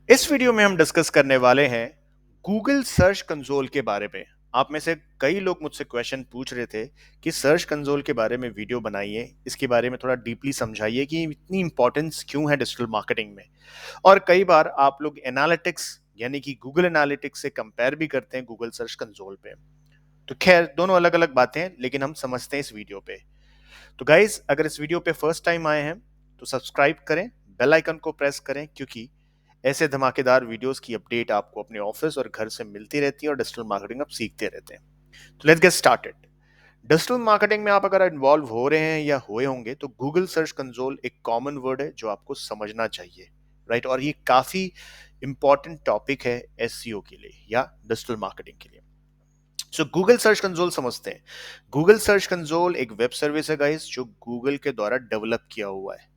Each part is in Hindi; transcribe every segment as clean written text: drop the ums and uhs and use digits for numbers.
इस वीडियो में हम डिस्कस करने वाले हैं गूगल सर्च कंसोल के बारे में। आप में से कई लोग मुझसे क्वेश्चन पूछ रहे थे कि सर्च कंसोल के बारे में वीडियो बनाइए, इसके बारे में थोड़ा डीपली समझाइए कि इतनी इंपॉर्टेंस क्यों है डिजिटल मार्केटिंग में। और कई बार आप लोग एनालिटिक्स यानी कि गूगल एनालिटिक्स से कंपेयर भी करते हैं गूगल सर्च कंसोल पे। तो खैर दोनों अलग अलग बातें हैं, लेकिन हम समझते हैं इस वीडियो पे। तो गाइज, अगर इस वीडियो पे फर्स्ट टाइम आए हैं तो सब्सक्राइब करें, बेल आइकन को प्रेस करें, क्योंकि ऐसे धमाकेदार वीडियोस की अपडेट आपको अपने ऑफिस और घर से मिलती रहती है और डिजिटल मार्केटिंग आप सीखते रहते हैं। तो let's get started. Digital marketing में आप अगर इन्वॉल्व हो रहे हैं या हुए होंगे तो गूगल सर्च कंसोल एक कॉमन वर्ड है जो आपको समझना चाहिए, राइट। और ये काफी इंपॉर्टेंट टॉपिक है एसईओ के लिए या डिजिटल मार्केटिंग के लिए। सो गूगल सर्च कंसोल समझते हैं। गूगल सर्च कंसोल एक वेब सर्विस है गाइस, जो गूगल के द्वारा डेवलप किया हुआ है।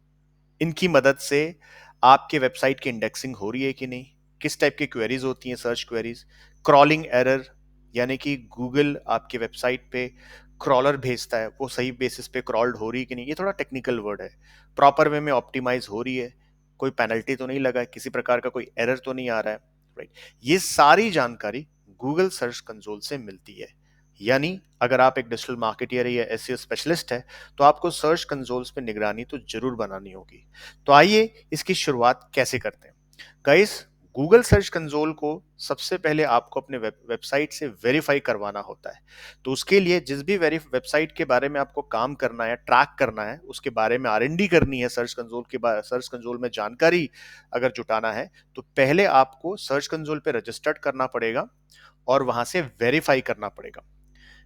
इनकी मदद से आपके वेबसाइट की इंडेक्सिंग हो रही है कि नहीं, किस टाइप की क्वेरीज होती हैं, सर्च क्वेरीज, क्रॉलिंग एरर, यानी कि गूगल आपके वेबसाइट पे क्रॉलर भेजता है, वो सही बेसिस पे क्रॉल्ड हो रही है कि नहीं, ये थोड़ा टेक्निकल वर्ड है। प्रॉपर वे में ऑप्टिमाइज हो रही है, कोई पेनल्टी तो नहीं लगा है, किसी प्रकार का कोई एरर तो नहीं आ रहा है, राइट। ये सारी जानकारी गूगल सर्च कंसोल से मिलती है। यानी अगर आप एक डिजिटल मार्केटर या एसईओ स्पेशलिस्ट है तो आपको सर्च कंसोल्स पे निगरानी तो जरूर बनानी होगी। तो आइए इसकी शुरुआत कैसे करते हैं। गाइस, गूगल सर्च कंसोल को सबसे पहले आपको अपने वेबसाइट से वेरीफाई करवाना होता है। तो उसके लिए जिस भी वेबसाइट के बारे में आपको काम करना है, ट्रैक करना है, उसके बारे में आरएनडी करनी है, सर्च कंसोल में जानकारी अगर जुटाना है, तो पहले आपको सर्च कंसोल पे रजिस्टर्ड करना पड़ेगा और वहां से वेरीफाई करना पड़ेगा।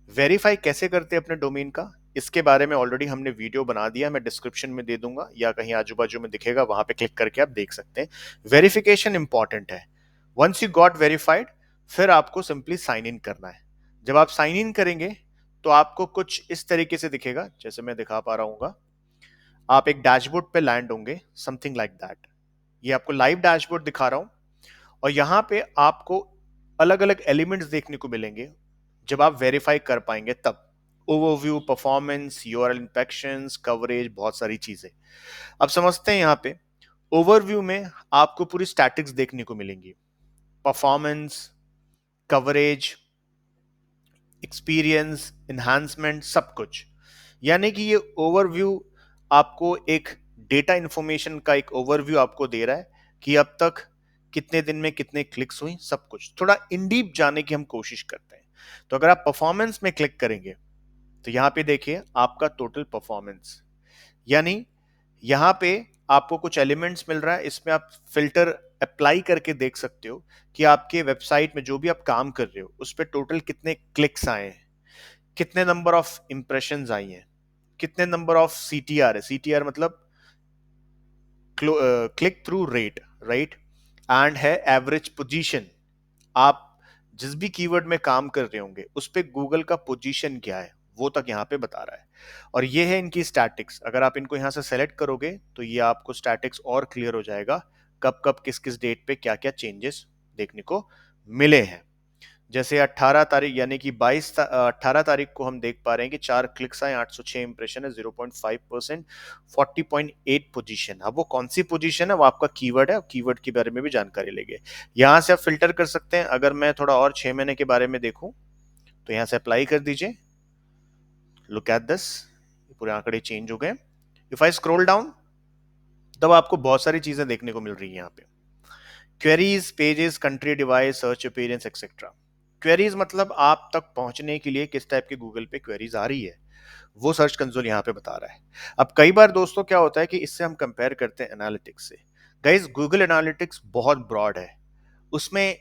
वेरीफाई कैसे करते हैं अपने डोमेन का, इसके बारे में ऑलरेडी हमने वीडियो बना दिया, मैं डिस्क्रिप्शन में दे दूंगा या कहीं आजू बाजू में दिखेगा, वहां पे क्लिक करके आप देख सकते हैं। वेरिफिकेशन इंपॉर्टेंट है। वंस यू गॉट वेरीफाइड, फिर आपको सिंपली साइन इन करना है। जब आप साइन इन करेंगे तो आपको कुछ इस तरीके से दिखेगा, जैसे मैं दिखा पा रहा हूँ। आप एक डैशबोर्ड पे लैंड होंगे, समथिंग लाइक दैट। ये आपको लाइव डैशबोर्ड दिखा रहा हूं और यहां पे आपको अलग अलग एलिमेंट्स देखने को मिलेंगे जब आप वेरीफाई कर पाएंगे तब। Overview, performance, URL inspections, coverage, बहुत सारी चीजें। अब समझते हैं। यहाँ पे ओवरव्यू में आपको पूरी स्टैटिक्स देखने को मिलेंगी, परफॉर्मेंस, कवरेज, एक्सपीरियंस, इन्हांसमेंट, सब कुछ। यानी कि ये ओवरव्यू आपको एक डेटा इंफॉर्मेशन का एक ओवरव्यू आपको दे रहा है कि अब तक कितने दिन में कितने क्लिक्स हुई, सब कुछ। थोड़ा इन डीप जाने की हम कोशिश करते हैं। तो अगर आप परफॉर्मेंस में क्लिक करेंगे तो यहां पे देखिए आपका टोटल परफॉर्मेंस। यानी यहां पे आपको कुछ एलिमेंट्स मिल रहा है, इसमें आप फिल्टर अप्लाई करके देख सकते हो कि आपके वेबसाइट में जो भी आप काम कर रहे हो उस पर टोटल कितने क्लिक्स आए हैं, कितने नंबर ऑफ इंप्रेशंस आई हैं, कितने नंबर ऑफ सीटीआर है। सीटीआर मतलब click through rate, right. And है एवरेज पोजीशन। आप जिस भी कीवर्ड में काम कर रहे होंगे उस पे गूगल का पोजीशन क्या है वो तक यहाँ पे बता रहा है। और ये है इनकी स्टैटिक्स। अगर आप इनको यहाँ से सेलेक्ट करोगे तो ये आपको स्टैटिक्स और क्लियर हो जाएगा, कब कब किस किस डेट पे क्या क्या चेंजेस देखने को मिले हैं। जैसे 18 तारीख यानी कि 18 तारीख को हम देख पा रहे हैं कि 4 क्लिक्स आए, 806 इंप्रेशन है, 0.5%, 40.8 पोजीशन। अब वो कौन सी पोजीशन है वो आपका कीवर्ड है, कीवर्ड के बारे में भी जानकारी लेंगे। यहां से आप फिल्टर कर सकते हैं। अगर मैं थोड़ा और 6 महीने के बारे में देखूं तो यहां से अप्लाई कर दीजिए। लुक एट दिस, पूरे आंकड़े चेंज हो गए। इफ आई स्क्रॉल डाउन तब आपको बहुत सारी चीजें देखने को मिल रही है यहाँ पे। Queries, pages, country, device, search appearance etcetera. Queries मतलब आप तक पहुंचने के लिए किस टाइप के गूगल पे क्वेरीज आ रही है, वो सर्च कंसोल यहाँ पे बता रहा है। अब कई बार दोस्तों क्या होता है कि इससे हम कंपेयर करते हैं एनालिटिक्स से। गाइस, गूगल एनालिटिक्स बहुत ब्रॉड है। उसमें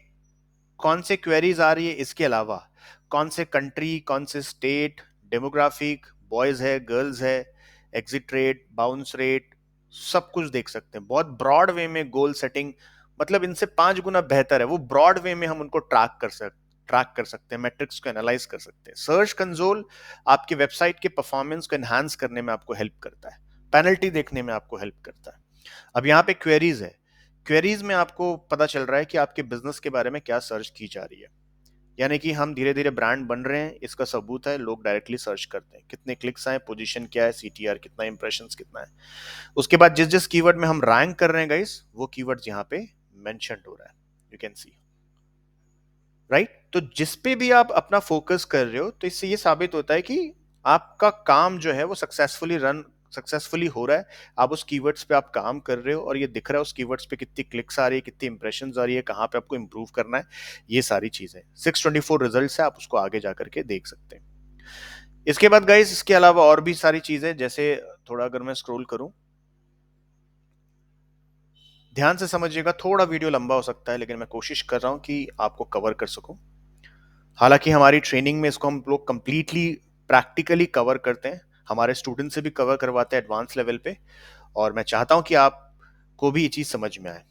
कौन से क्वेरीज आ रही है, इसके अलावा कौन से कंट्री, कौन से स्टेट, डेमोग्राफिक, बॉयज है, गर्ल्स है, एग्जिट रेट, बाउंस रेट, सब कुछ देख सकते हैं। बहुत ब्रॉड वे में गोल सेटिंग, मतलब इनसे 5 गुना बेहतर है। वो ब्रॉड वे में हम उनको ट्रैक कर सकते हैं, मैट्रिक्स को एनालाइज कर सकते हैं। सर्च कंसोल आपकी वेबसाइट के परफॉर्मेंस को एनहांस करने में आपको हेल्प करता है, पेनल्टी देखने में आपको हेल्प करता है। अब यहाँ पे क्वेरीज है। क्वेरीज में आपको पता चल रहा है कि आपके बिजनेस के बारे में क्या सर्च की जा रही है। यानी कि हम धीरे धीरे ब्रांड बन रहे हैं, इसका सबूत है। लोग डायरेक्टली सर्च करते हैं, कितने क्लिक्स आए, पोजीशन क्या है, सीटीआर कितना, इंप्रेशंस कितना है। उसके बाद जिस जिस कीवर्ड में हम रैंक कर रहे हैं गाइस, वो कीवर्ड्स यहाँ पे मेंशन्ड हो रहा है, यू कैन सी, राइट। तो जिस पे भी आप अपना फोकस कर रहे हो, तो इससे ये साबित होता है कि आपका काम जो है वो सक्सेसफुली हो रहा है। आप उस कीवर्ड्स पे आप काम कर रहे हो और ये दिख रहा है उस कीवर्ड्स पे कितनी क्लिक्स आ रही है, कितनी इंप्रेशंस आ रही है, कहाँ पे आपको इंप्रूव करना है, ये सारी चीजें 624 रिजल्ट्स है, आप उसको आगे जाकर के देख सकते हैं। इसके बाद गाइस, इसके अलावा और भी सारी चीजें, जैसे थोड़ा अगर मैं स्क्रॉल करूं, ध्यान से समझिएगा, थोड़ा वीडियो लंबा हो सकता है लेकिन मैं कोशिश कर रहा हूं कि आपको कवर कर सकूं। हालांकि हमारी ट्रेनिंग में इसको हम लोग कंप्लीटली प्रैक्टिकली कवर करते हैं, हमारे स्टूडेंट से भी कवर करवाते हैं एडवांस लेवल पे, और मैं चाहता हूं कि आपको भी ये चीज समझ में आए।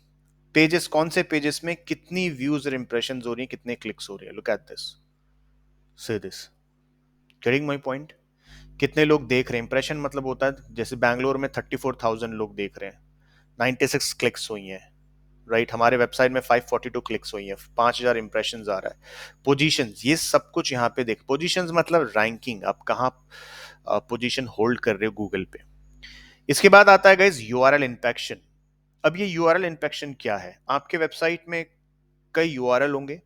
पेजेस, कौन से पेजेस में कितनी व्यूज और इंप्रेशन हो रही है, कितने क्लिक्स हो रही है, look at this, see this, getting my point. कितने लोग देख रहे हैं, इंप्रेशन मतलब होता है, जैसे बैंगलोर में 34,000 लोग देख रहे हैं, 96 क्लिक्स हुई हैं, राइट। हमारे वेबसाइट में 542 क्लिक्स हुई है, 5,000 इंप्रेशन आ रहा है। पोजीशंस, ये सब कुछ यहाँ पे देख, पोजीशंस मतलब रैंकिंग, आप कहाँ पोजीशन होल्ड कर रहे हो गूगल पे। इसके बाद आता है गाइस यूआरएल इन्फेक्शन। अब ये यूआरएल इन्फेक्शन क्या है? आपके वेबसाइट में कई यूआरएल होंगे,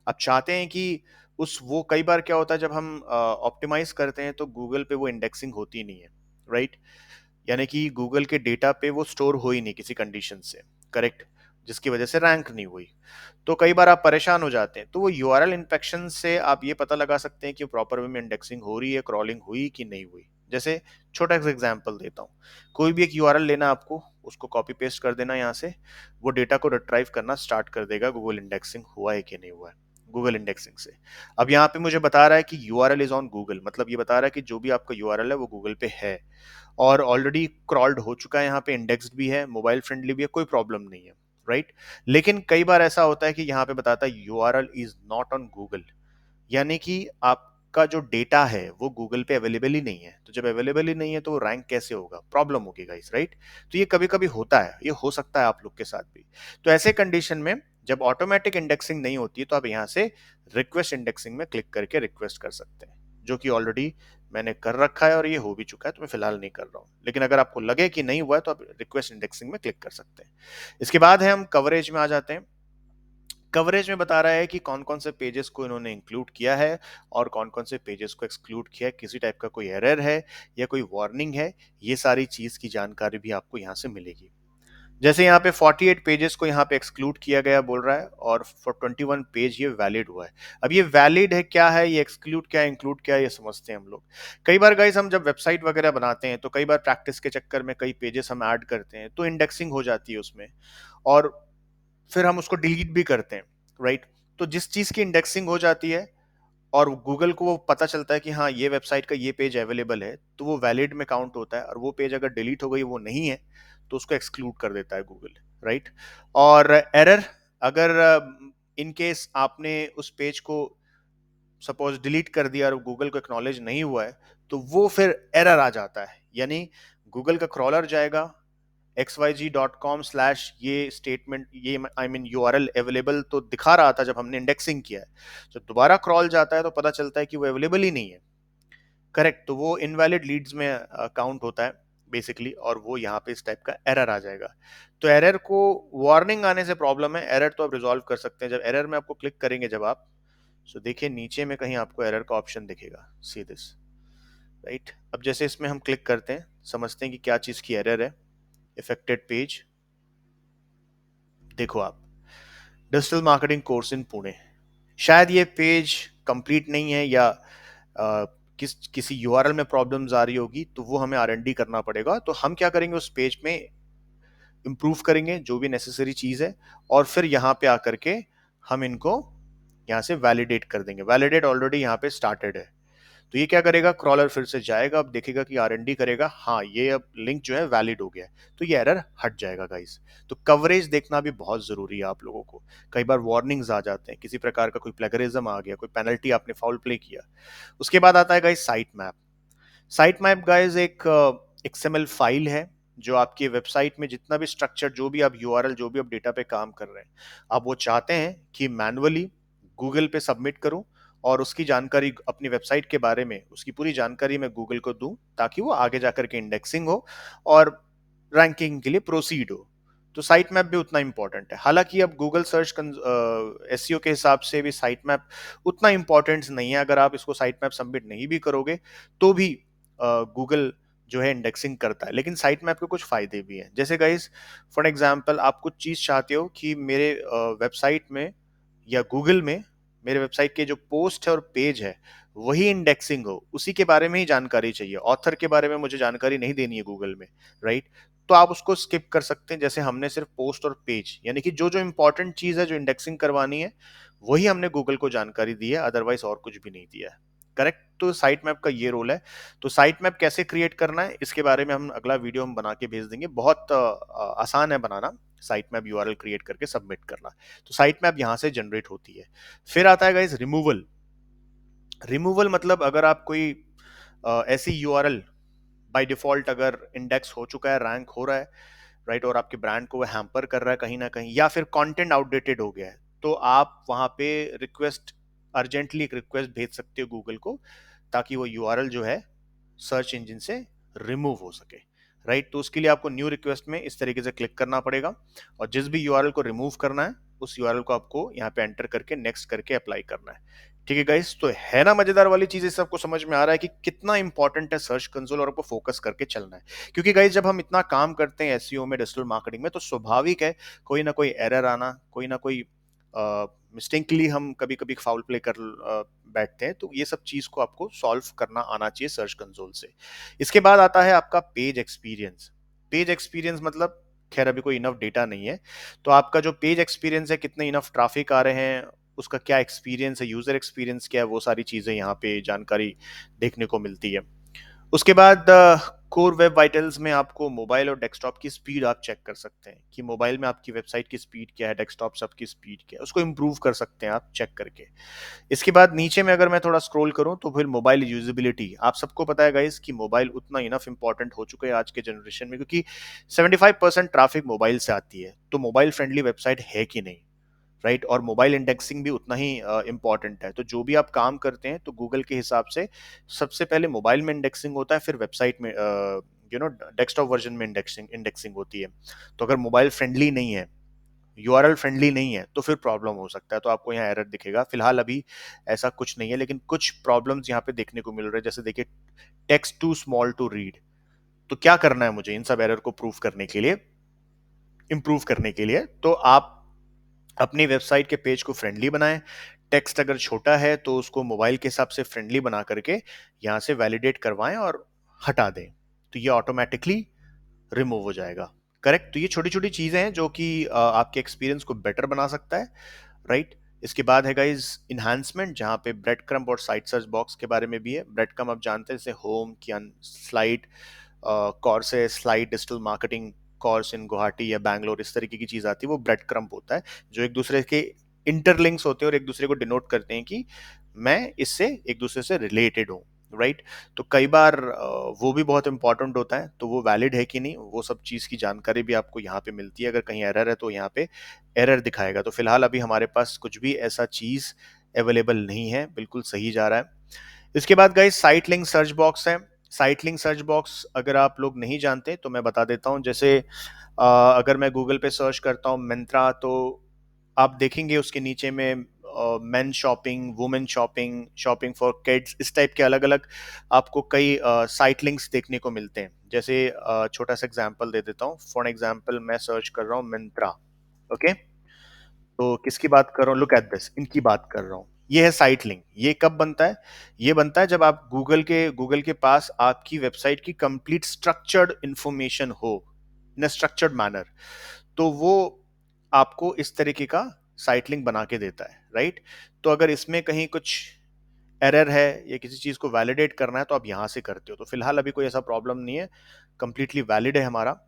आप चाहते हैं कि उस वो कई बार क्या होता है, जब हम ऑप्टिमाइज करते हैं तो गूगल पे वो इंडेक्सिंग होती नहीं है, राइट। यानी कि गूगल के डेटा पे वो स्टोर हो ही नहीं किसी कंडीशन से, करेक्ट, जिसकी वजह से रैंक नहीं हुई। तो कई बार आप परेशान हो जाते हैं, तो वो यूआरएल इन्फेक्शन से आप ये पता लगा सकते हैं कि प्रॉपर वे में इंडेक्सिंग हो रही है, क्रॉलिंग हुई कि नहीं हुई। जैसे छोटा सा एग्जांपल देता हूँ, कोई भी एक यूआरएल लेना आपको, उसको कॉपी पेस्ट कर देना यहाँ से, वो डेटा को रिट्राइव करना स्टार्ट कर देगा गूगल इंडेक्सिंग हुआ है कि नहीं हुआ है, गूगल इंडेक्सिंग से। अब यहाँ पे मुझे बता रहा है कि यूआरएल इज ऑन गूगल, मतलब ये बता रहा है कि जो भी आपका यूआरएल है वो गूगल पे है और ऑलरेडी क्रॉल्ड हो चुका है, यहाँ पे इंडेक्स्ड भी है, मोबाइल फ्रेंडली भी है, कोई प्रॉब्लम नहीं है, राइट। लेकिन कई बार ऐसा होता है कि यहाँ पे बताता है URL is not on Google, यानी कि आपका जो डेटा है वो गूगल पे अवेलेबल ही नहीं है। तो जब अवेलेबल ही नहीं है तो वो रैंक कैसे होगा, प्रॉब्लम होगी गाइस, राइट। तो ये कभी कभी होता है, ये हो सकता है आप लोग के साथ भी। तो ऐसे कंडीशन में जब ऑटोमेटिक इंडेक्सिंग नहीं होती है तो आप यहाँ से रिक्वेस्ट इंडेक्सिंग में क्लिक करके रिक्वेस्ट कर सकते हैं, जो कि ऑलरेडी मैंने कर रखा है और ये हो भी चुका है, तो मैं फिलहाल नहीं कर रहा हूँ। लेकिन अगर आपको लगे कि नहीं हुआ है तो आप रिक्वेस्ट इंडेक्सिंग में क्लिक कर सकते हैं। इसके बाद है हम कवरेज में आ जाते हैं। कवरेज में बता रहा है कि कौन कौन से पेजेस को इन्होंने इंक्लूड किया है और कौन कौन से पेजेस को एक्सक्लूड किया है, किसी टाइप का कोई एरर है या कोई वार्निंग है, ये सारी चीज की जानकारी भी आपको यहाँ से मिलेगी। जैसे यहाँ पे 48 पेजेस को यहाँ पे एक्सक्लूड किया गया बोल रहा है और फॉर 21 पेज ये वैलिड हुआ है। अब ये वैलिड है क्या है, ये एक्सक्लूड क्या है, इंक्लूड क्या है, ये समझते हैं हम लोग। कई बार गाइस हम जब वेबसाइट वगैरह बनाते हैं तो कई बार प्रैक्टिस के चक्कर में कई पेजेस हम ऐड करते हैं तो इंडेक्सिंग हो जाती है उसमें, और फिर हम उसको डिलीट भी करते हैं, राइट। तो जिस चीज की इंडेक्सिंग हो जाती है और गूगल को वो पता चलता है कि हाँ ये वेबसाइट का ये पेज अवेलेबल है, तो वो वैलिड में काउंट होता है, और वो पेज अगर डिलीट हो गई, वो नहीं है, तो उसको एक्सक्लूड कर देता है गूगल, राइट। और एरर, अगर इन केस आपने उस पेज को सपोज डिलीट कर दिया और गूगल को एक्नॉलेज नहीं हुआ है, तो वो फिर एरर आ जाता है, यानी गूगल का क्रॉलर जाएगा xyg.com/ ये स्टेटमेंट, ये आई मीन यूआरएल अवेलेबल तो दिखा रहा था जब हमने इंडेक्सिंग किया है, जब दोबारा क्रॉल जाता है तो पता चलता है कि वो अवेलेबल ही नहीं है, करेक्ट। तो वो इनवैलिड लीड्स में काउंट होता है बेसिकली, और वो यहाँ पे इस टाइप का एरर आ जाएगा। तो एरर को, वार्निंग आने से प्रॉब्लम है, एरर तो आप रिजॉल्व कर सकते हैं। जब एरर में आपको क्लिक करेंगे जब आप, तो देखिए नीचे में कहीं आपको एरर का ऑप्शन दिखेगा, सी दिस, राइट। अब जैसे इसमें हम क्लिक करते हैं, समझते हैं कि क्या चीज की एरर है। इफेक्टेड पेज, देखो आप, digital marketing course in Pune, शायद ये पेज कंप्लीट नहीं है या किसी यूआरएल में प्रॉब्लम्स आ रही होगी, तो वो हमें आरएनडी करना पड़ेगा। तो हम क्या करेंगे, उस पेज में इंप्रूव करेंगे जो भी नेसेसरी चीज है, और फिर यहाँ पे आकर के हम इनको यहाँ से वैलिडेट कर देंगे। वैलिडेट ऑलरेडी यहाँ पे स्टार्टेड है, तो ये क्या करेगा, क्रॉलर फिर से जाएगा, अब देखेगा कि आरएनडी करेगा, हाँ ये अब लिंक जो है वैलिड हो गया है, तो ये एरर हट जाएगा गाइस। तो कवरेज देखना भी बहुत जरूरी है आप लोगों को। कई बार वार्निंग्स आ जाते हैं, किसी प्रकार का कोई प्लेगरिज्म आ गया, कोई पेनल्टी, आपने फाउल प्ले किया। उसके बाद आता है guys site map. Site map guys एक एक्सएमएल फाइल है, जो आपकी वेबसाइट में जितना भी स्ट्रक्चर, जो भी आप यूआरएल, जो भी आप डेटा पे काम कर रहे हैं, आप वो चाहते हैं कि मैनुअली गूगल पे सबमिट करूं, और उसकी जानकारी अपनी वेबसाइट के बारे में, उसकी पूरी जानकारी मैं गूगल को दूं, ताकि वो आगे जाकर के इंडेक्सिंग हो और रैंकिंग के लिए प्रोसीड हो। तो साइट मैप भी उतना इंपॉर्टेंट है। हालांकि अब गूगल सर्च एसईओ के हिसाब से भी साइट मैप उतना इंपॉर्टेंट नहीं है। अगर आप इसको साइट मैप सबमिट नहीं भी करोगे तो भी गूगल जो है इंडेक्सिंग करता है। लेकिन साइट मैप के कुछ फायदे भी हैं। जैसे गाइस, फॉर एग्जांपल आप कुछ चीज चाहते हो कि मेरे वेबसाइट में या गूगल में मेरे वेबसाइट के जो पोस्ट है और पेज है वही इंडेक्सिंग हो, उसी के बारे में ही जानकारी चाहिए, ऑथर के बारे में मुझे जानकारी नहीं देनी है गूगल में, राइट? तो आप उसको स्किप कर सकते हैं। जैसे हमने सिर्फ पोस्ट और पेज, यानी कि जो जो इंपॉर्टेंट चीज है जो इंडेक्सिंग करवानी है वही हमने गूगल को जानकारी दी है, अदरवाइज और कुछ भी नहीं दिया है। करेक्ट? तो साइट मैप का ये रोल है। तो साइट मैप कैसे क्रिएट करना है इसके बारे में हम अगला वीडियो हम बना के भेज देंगे। बहुत आसान है बनाना, साइट मैप यूआरएल क्रिएट करके सबमिट करना। तो साइट मैप यहां से जनरेट होती है। फिर आता है गाइस रिमूवल। रिमूवल मतलब अगर आप कोई ऐसी यूआरएल बाय डिफॉल्ट अगर इंडेक्स हो चुका है, रैंक हो रहा है, राइट, और आपके ब्रांड को वो हैम्पर कर रहा है कहीं ना कहीं, या फिर कंटेंट आउटडेटेड हो गया है, तो आप वहां पे रिक्वेस्ट, अर्जेंटली एक रिक्वेस्ट भेज सकते हो गूगल को, ताकि वो यूआरएल जो है सर्च इंजन से रिमूव हो सके, राइट? तो उसके लिए आपको न्यू रिक्वेस्ट में इस तरीके से क्लिक करना पड़ेगा, और जिस भी यूआरएल को रिमूव करना है उस यूआरएल को आपको यहाँ पे एंटर करके नेक्स्ट करके अप्लाई करना है। ठीक है गाइस, तो है ना मजेदार वाली चीज? इस सबको समझ में आ रहा है कि कितना इंपॉर्टेंट है सर्च कंसोल और आपको फोकस करके चलना है। क्योंकि गाइस जब हम इतना काम करते हैं एसईओ में, डिजिटल मार्केटिंग में, तो स्वाभाविक है कोई ना कोई एरर आना, कोई ना कोई मिस्टेकली हम कभी कभी फाउल प्ले कर बैठते हैं। तो ये सब चीज को आपको सॉल्व करना आना चाहिए सर्च कंसोल से। इसके बाद आता है आपका पेज एक्सपीरियंस। पेज एक्सपीरियंस मतलब, खैर अभी कोई इनफ डेटा नहीं है, तो आपका जो पेज एक्सपीरियंस है, कितने इनफ ट्रैफिक आ रहे हैं, उसका क्या एक्सपीरियंस है, यूजर एक्सपीरियंस क्या है, वो सारी चीजें यहाँ पे जानकारी देखने को मिलती है। उसके बाद कोर वेब वाइटल्स में आपको मोबाइल और डेस्कटॉप की स्पीड आप चेक कर सकते हैं कि मोबाइल में आपकी वेबसाइट की स्पीड क्या है, डेस्कटॉप से आपकी स्पीड क्या है, उसको इंप्रूव कर सकते हैं आप चेक करके। इसके बाद नीचे में अगर मैं थोड़ा स्क्रॉल करूं तो फिर मोबाइल यूजेबिलिटी। आप सबको पता है गाइस कि मोबाइल उतना इनफ इंपॉर्टेंट हो चुका है आज के जनरेशन में, क्योंकि 75% ट्रैफिक मोबाइल से आती है। तो मोबाइल फ्रेंडली वेबसाइट है कि नहीं, राइट? और मोबाइल इंडेक्सिंग भी उतना ही इंपॉर्टेंट है। तो जो भी आप काम करते हैं तो गूगल के हिसाब से सबसे पहले मोबाइल में इंडेक्सिंग होता है, फिर वेबसाइट में डेस्कटॉप वर्जन में इंडेक्सिंग इंडेक्सिंग होती है। तो अगर मोबाइल फ्रेंडली नहीं है, यूआरएल फ्रेंडली नहीं है, तो फिर प्रॉब्लम हो सकता है। तो आपको यहाँ एरर दिखेगा। फिलहाल अभी ऐसा कुछ नहीं है, लेकिन कुछ प्रॉब्लम्स यहाँ पे देखने को मिल रहे हैं। जैसे देखिए, text too small to read. तो क्या करना है मुझे इन सब एरर को प्रूव करने के लिए, इंप्रूव करने के लिए? तो आप अपनी वेबसाइट के पेज को फ्रेंडली बनाएं। टेक्स्ट अगर छोटा है तो उसको मोबाइल के हिसाब से फ्रेंडली बना करके यहां से वैलिडेट करवाएं और हटा दें, तो ये ऑटोमेटिकली रिमूव हो जाएगा। करेक्ट? तो ये छोटी छोटी चीजें हैं जो कि आपके एक्सपीरियंस को बेटर बना सकता है, राइट? इसके बाद है गाइस इन्हांसमेंट, जहां पे ब्रेड क्रम्ब और साइट सर्च बॉक्स के बारे में भी है। ब्रेड क्रम्ब आप जानते हैं, जैसे होम की स्लाइड कोर्स है, slide digital marketing course in Guwahati या बैंगलोर, इस तरीके की चीज आती है, वो ब्रेड क्रम्ब होता है, जो एक दूसरे के इंटरलिंक्स होते हैं और एक दूसरे को डिनोट करते हैं कि मैं इससे एक दूसरे से रिलेटेड हूँ, राइट? तो कई बार वो भी बहुत इंपॉर्टेंट होता है, तो वो वैलिड है कि नहीं, वो सब चीज़ की जानकारी भी आपको यहाँ पे मिलती है। अगर कहीं एरर है तो यहाँ पे एरर दिखाएगा। तो फिलहाल अभी हमारे पास कुछ भी ऐसा चीज़ अवेलेबल नहीं है, बिल्कुल सही जा रहा है। इसके बाद guys site link search box है। साइट लिंक सर्च बॉक्स अगर आप लोग नहीं जानते तो मैं बता देता हूँ। जैसे अगर मैं गूगल पे सर्च करता हूँ मिंत्रा, तो आप देखेंगे उसके नीचे में main shopping, women shopping, shopping for kids, इस टाइप के अलग अलग आपको कई साइट लिंक्स देखने को मिलते हैं। जैसे छोटा सा एग्जांपल दे देता हूँ। फॉर एग्जांपल मैं सर्च कर रहा हूँ मिंत्रा, ओके? तो किसकी बात कर रहा हूँ? लुक एट दिस, इनकी बात कर रहा हूँ। ये है साइट लिंक। ये कब बनता है? ये बनता है जब आप गूगल के पास आपकी वेबसाइट की कंप्लीट स्ट्रक्चर्ड इंफॉर्मेशन हो, इन स्ट्रक्चर्ड मैनर, तो वो आपको इस तरीके का साइट लिंक बना के देता है, राइट? तो अगर इसमें कहीं कुछ एरर है या किसी चीज को वैलिडेट करना है तो आप यहां से करते हो। तो फिलहाल अभी कोई ऐसा प्रॉब्लम नहीं है, कंप्लीटली वैलिड है हमारा।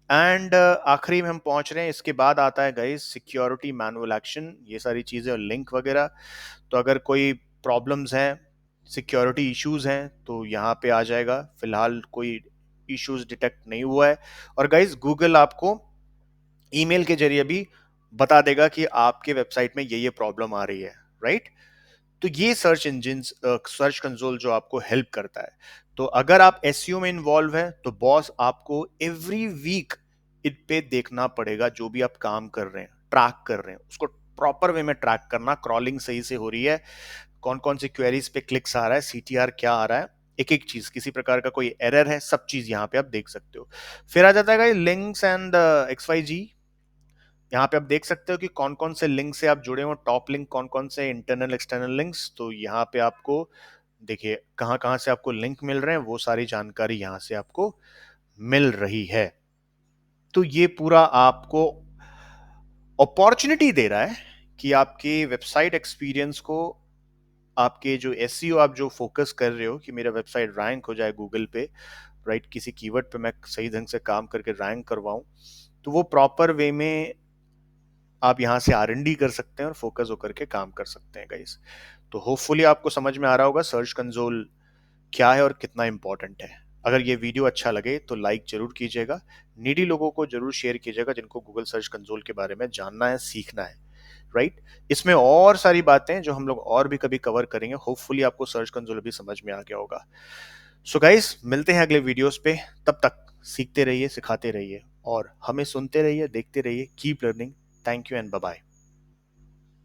एंड आखिरी में हम पहुंच रहे हैं। इसके बाद आता है गाइस सिक्योरिटी, मैनुअल एक्शन, ये सारी चीजें और लिंक वगैरह। तो अगर कोई प्रॉब्लम्स हैं, सिक्योरिटी इश्यूज हैं, तो यहाँ पे आ जाएगा। फिलहाल कोई इश्यूज डिटेक्ट नहीं हुआ है। और गाइस गूगल आपको ईमेल के जरिए भी बता देगा कि आपके वेबसाइट में ये प्रॉब्लम आ रही है, राइट? तो ये सर्च इंजिन, सर्च कंसोल जो आपको हेल्प करता है। तो अगर आप एसईओ में इन्वॉल्व है तो बॉस आपको एवरी वीक इन पे देखना पड़ेगा। जो भी आप काम कर रहे हैं, ट्रैक कर रहे हैं, उसको प्रॉपर वे में ट्रैक करना, क्रॉलिंग सही से हो रही है, कौन कौन सी क्वेरीज पे क्लिक्स आ रहा है, सीटीआर क्या आ रहा है, एक एक चीज, किसी प्रकार का कोई एरर है, सब चीज यहाँ पे आप देख सकते हो। फिर आ जाता है लिंक्स एंड एक्स वाई जी। यहाँ पे आप देख सकते हो कि कौन कौन से लिंक से आप जुड़े हो, टॉप लिंक कौन कौन से, इंटरनल एक्सटर्नल लिंक्स। तो यहाँ पे आपको देखिए कहाँ कहाँ से आपको लिंक मिल रहे हैं, वो सारी जानकारी यहाँ से आपको मिल रही है। तो ये पूरा आपको अपॉर्चुनिटी दे रहा है कि आपके वेबसाइट एक्सपीरियंस को, आपके जो एसईओ आप जो फोकस कर रहे हो कि मेरा वेबसाइट रैंक हो जाए गूगल पे, राइट, किसी कीवर्ड पे मैं सही ढंग से काम करके रैंक करवाऊं, तो वो प्रॉपर वे में आप यहाँ से R&D कर सकते हैं और फोकस होकर के काम कर सकते हैं गाइस। तो होपफुली आपको समझ में आ रहा होगा सर्च कंसोल क्या है और कितना इंपॉर्टेंट है। अगर ये वीडियो अच्छा लगे तो लाइक जरूर कीजिएगा, नीडी लोगों को जरूर शेयर कीजिएगा जिनको गूगल सर्च कंसोल के बारे में जानना है, सीखना है, राइट। इसमें और सारी बातें जो हम लोग और भी कभी कवर करेंगे। होपफुली आपको सर्च कंसोल भी समझ में आ गया होगा। सो गाइस, मिलते हैं अगले वीडियोस पे। तब तक सीखते रहिए, सिखाते रहिए और हमें सुनते रहिए, देखते रहिए। Keep learning. Thank you and bye bye.